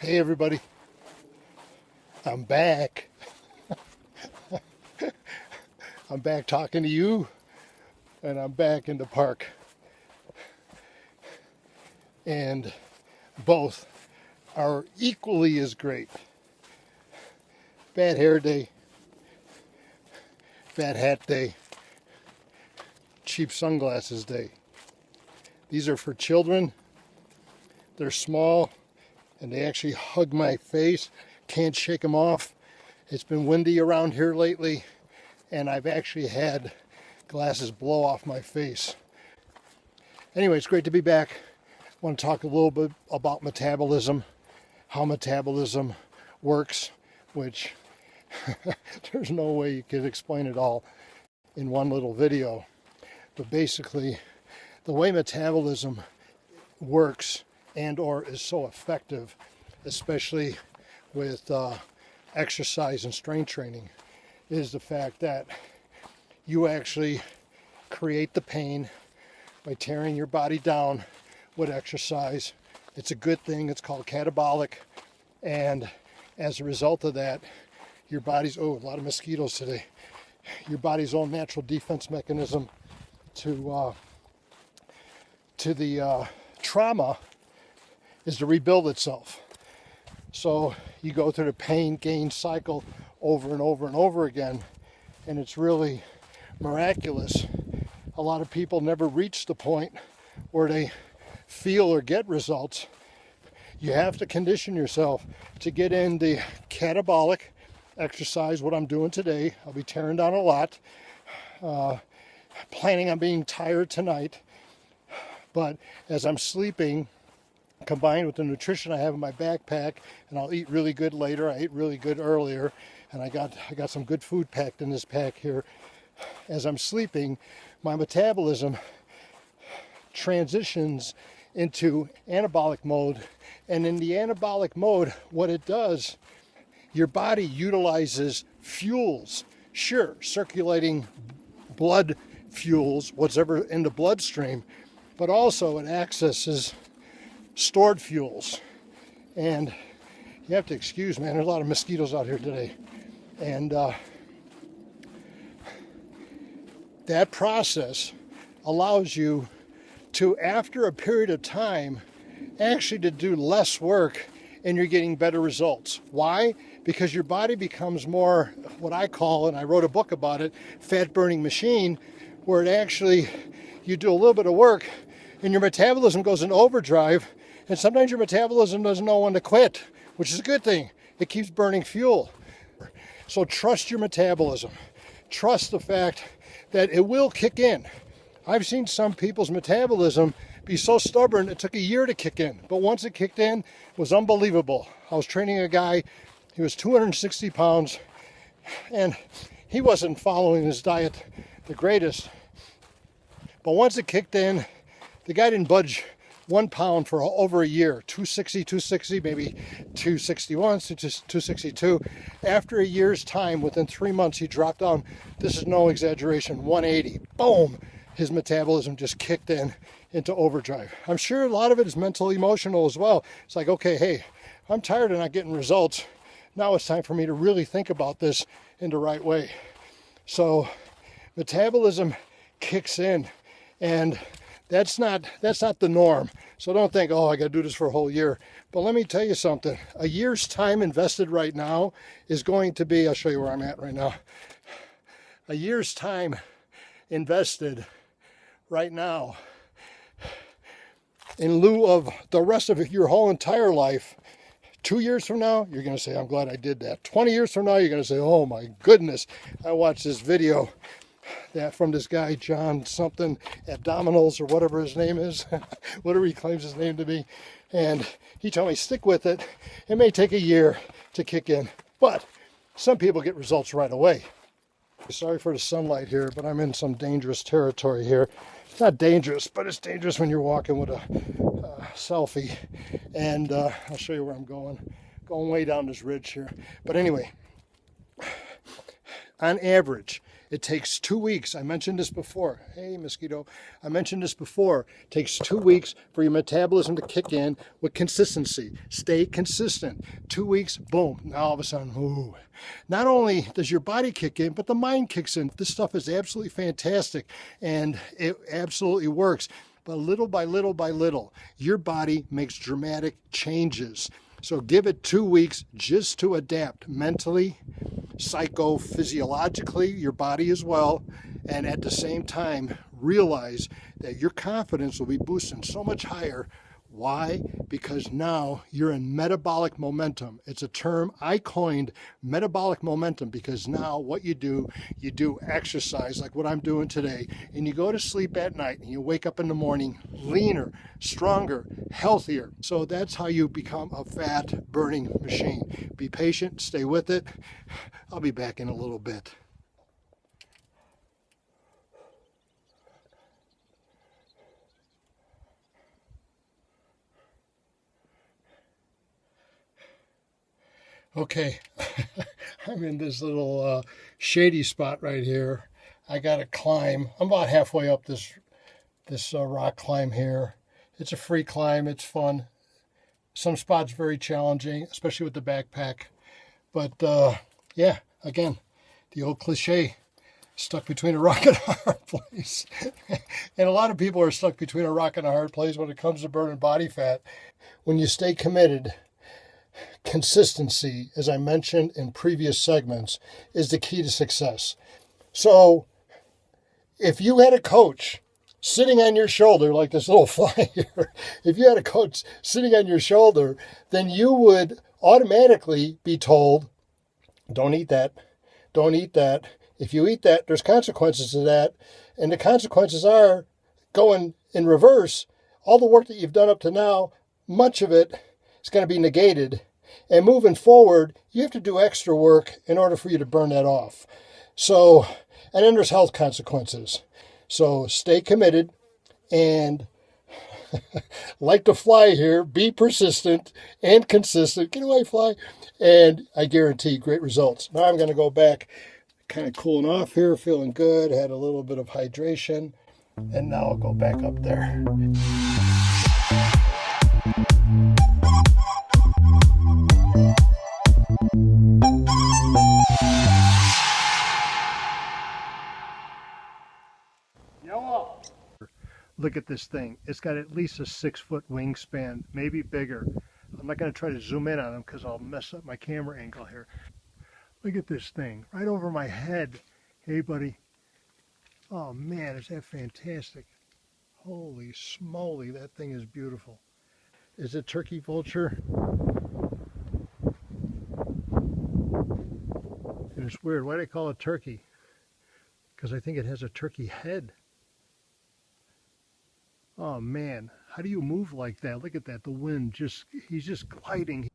Hey everybody, I'm back. I'm back talking to you, and I'm back in the park. And both are equally as great. Bad hair day, bad hat day, cheap sunglasses day. These are for children. They're small and they actually hug my face. Can't shake them off. It's been windy around here lately, and I've actually had glasses blow off my face. Anyway, it's great to be back. I want to talk a little bit about metabolism, how metabolism works, which there's no way you could explain it all in one little video. But basically, the way metabolism works and or is so effective, especially with exercise and strength training, is the fact that you actually create the pain by tearing your body down with exercise. It's a good thing. It's called catabolic, and as a result of that, your body's a lot of mosquitoes today. Your body's own natural defense mechanism to the trauma is to rebuild itself. So you go through the pain gain cycle over and over and over again, and it's really miraculous. A lot of people never reach the point where they feel or get results. You have to condition yourself to get in the catabolic exercise, what I'm doing today. I'll be tearing down a lot, planning on being tired tonight, but as I'm sleeping, combined with the nutrition I have in my backpack, and I'll eat really good later. I ate really good earlier, and I got some good food packed in this pack here. As I'm sleeping, my metabolism transitions into anabolic mode, and in the anabolic mode, what it does, your body utilizes fuels. Sure, circulating blood fuels, whatever in the bloodstream, but also it accesses stored fuels. And you have to excuse me, there's a lot of mosquitoes out here today. And that process allows you to, after a period of time, actually to do less work, and you're getting better results. Why? Because your body becomes more, what I call, and I wrote a book about it, fat burning machine, where it actually, you do a little bit of work and your metabolism goes into overdrive, and sometimes your metabolism doesn't know when to quit, which is a good thing. It keeps burning fuel. So trust your metabolism. Trust the fact that it will kick in. I've seen some people's metabolism be so stubborn it took a year to kick in, but once it kicked in, it was unbelievable. I was training a guy, he was 260 pounds, and he wasn't following his diet the greatest, but once it kicked in, the guy didn't budge 1 pound for over a year. 260, maybe 261, 262. After a year's time, within 3 months, he dropped down, this is no exaggeration, 180. Boom! His metabolism just kicked into overdrive. I'm sure a lot of it is mental, emotional as well. It's like, okay, hey, I'm tired of not getting results. Now it's time for me to really think about this in the right way. So metabolism kicks in, and that's not the norm. So don't think, oh, I got to do this for a whole year. But let me tell you something. A year's time invested right now is going to be, I'll show you where I'm at right now. A year's time invested right now, in lieu of the rest of your whole entire life, 2 years from now, you're going to say, I'm glad I did that. 20 years from now, you're going to say, oh my goodness, I watched this video that from this guy, John something, Abdominals or whatever his name is, whatever he claims his name to be. And he told me, stick with it. It may take a year to kick in, but some people get results right away. Sorry for the sunlight here, but I'm in some dangerous territory here. It's not dangerous, but it's dangerous when you're walking with a selfie. And I'll show you where I'm going. Going way down this ridge here. But anyway, on average, It takes 2 weeks. I mentioned this before. Hey, mosquito. I mentioned this before. It takes 2 weeks for your metabolism to kick in with consistency. Stay consistent. 2 weeks, boom. Now all of a sudden, ooh. Not only does your body kick in, but the mind kicks in. This stuff is absolutely fantastic, and it absolutely works. But little by little by little, your body makes dramatic changes. So give it 2 weeks just to adapt mentally, psychophysiologically, your body as well. And at the same time, realize that your confidence will be boosted so much higher. Why? Because now you're in metabolic momentum. It's a term I coined, metabolic momentum, because now what you do exercise like what I'm doing today, and you go to sleep at night and you wake up in the morning leaner, stronger, healthier. So that's how you become a fat burning machine. Be patient, stay with it. I'll be back in a little bit. Okay, I'm in this little shady spot right here. I got to climb. I'm about halfway up this rock climb here. It's a free climb. It's fun. Some spots very challenging, especially with the backpack. But yeah, again, the old cliche, stuck between a rock and a hard place. And a lot of people are stuck between a rock and a hard place when it comes to burning body fat. When you stay committed, consistency, as I mentioned in previous segments, is the key to success. So if you had a coach sitting on your shoulder, like this little fly here, if you had a coach sitting on your shoulder, then you would automatically be told, don't eat that, don't eat that. If you eat that, there's consequences to that. And the consequences are going in reverse. All the work that you've done up to now, much of it is going to be negated. And moving forward, you have to do extra work in order for you to burn that off. So, and then there's health consequences. So stay committed and like the fly here, be persistent and consistent. Get away, fly. And I guarantee great results. Now I'm going to go back, kind of cooling off here, feeling good. Had a little bit of hydration. And now I'll go back up there. Look at this thing. It's got at least a 6-foot wingspan, maybe bigger. I'm not going to try to zoom in on them because I'll mess up my camera angle here. Look at this thing right over my head. Hey, buddy. Oh, man, is that fantastic. Holy smoly, that thing is beautiful. Is it turkey vulture? And it's weird. Why do they call it turkey? Because I think it has a turkey head. Oh man, how do you move like that? Look at that, the wind he's just gliding.